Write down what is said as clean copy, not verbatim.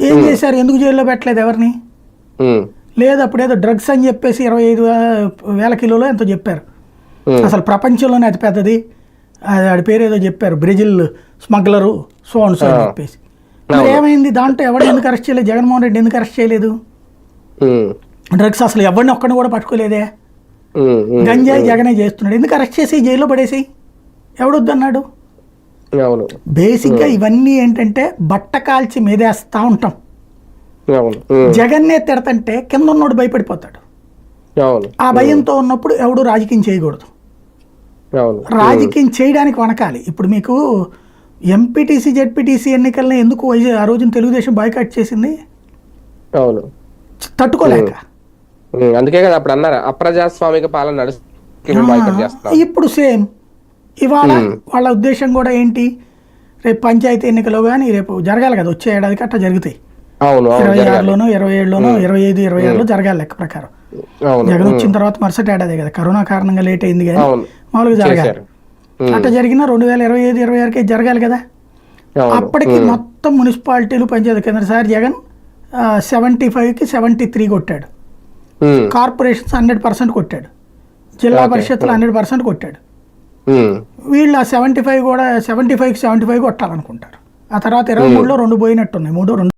ఏం చేశారు? ఎందుకు జైల్లో పెట్టలేదు ఎవరిని? లేదు అప్పుడేదో డ్రగ్స్ అని చెప్పేసి 25,000 కిలోలు ఎంతో చెప్పారు. అసలు ప్రపంచంలోనే అతి పెద్దది, ఆడి పేరు ఏదో చెప్పారు, బ్రెజిల్ స్మగ్లరు సో అని చెప్పేసి. మరి ఏమైంది దాంట్లో? ఎవరిని ఎందుకు అరెస్ట్ చేయలేదు? జగన్మోహన్ రెడ్డి ఎందుకు అరెస్ట్ చేయలేదు? డ్రగ్స్ అసలు ఎవరిని ఒక్కడిని కూడా పట్టుకోలేదే. గంజాయి జగనే చేస్తున్నాడు, ఎందుకు అరెస్ట్ చేసి జైల్లో పడేసి? ఎవడొద్దన్నాడు? బేసిక్గా ఇవన్నీ ఏంటంటే బట్ట కాల్చి మీదేస్తా ఉంటాం. జగన్నే తిడతంటే కింద ఉన్నోడు భయపడిపోతాడు. ఆ భయంతో ఉన్నప్పుడు ఎవడు రాజకీయం చేయకూడదు. రాజకీయం చేయడానికి వనకాలి. ఇప్పుడు మీకు ఎంపీటీసీ జెడ్పీటీసీ ఎన్నికల్ని ఎందుకు ఆ రోజున తెలుగుదేశం బాయ్కాట్ చేసింది? తట్టుకోలేక. అందుకే కదా అప్పుడు అన్నారు అప్రజాస్వామిక పాలన నడుస్తుంది. ఇప్పుడు సేమ్ ఇవాళ వాళ్ళ ఉద్దేశం కూడా ఏంటి? రేపు పంచాయతీ ఎన్నికలు కానీ రేపు జరగాలి కదా, వచ్చే ఏడాదికి అట్లా జరుగుతాయి. 26లోనో 27లోనో 25, 26లో జరగాలి లెక్క ప్రకారం. జగన్ వచ్చిన తర్వాత మరుసటి ఏడాది కదా, కరోనా కారణంగా లేట్ అయింది కానీ మామూలుగా జరగాలి. అట్లా జరిగినా 2025, 26కే జరగాలి కదా. అప్పటికి మొత్తం మున్సిపాలిటీలు పంచాయతీ కిందసారి జగన్ 75కి 73 కొట్టాడు. కార్పొరేషన్స్ 100% కొట్టాడు. జిల్లా పరిషత్తులు 100% కొట్టాడు. వీళ్ళు ఆ 75 కూడా 75కి 75 కొట్టాలనుకుంటారు. ఆ తర్వాత 23లో 2 పోయినట్టున్నాయి, 3, 2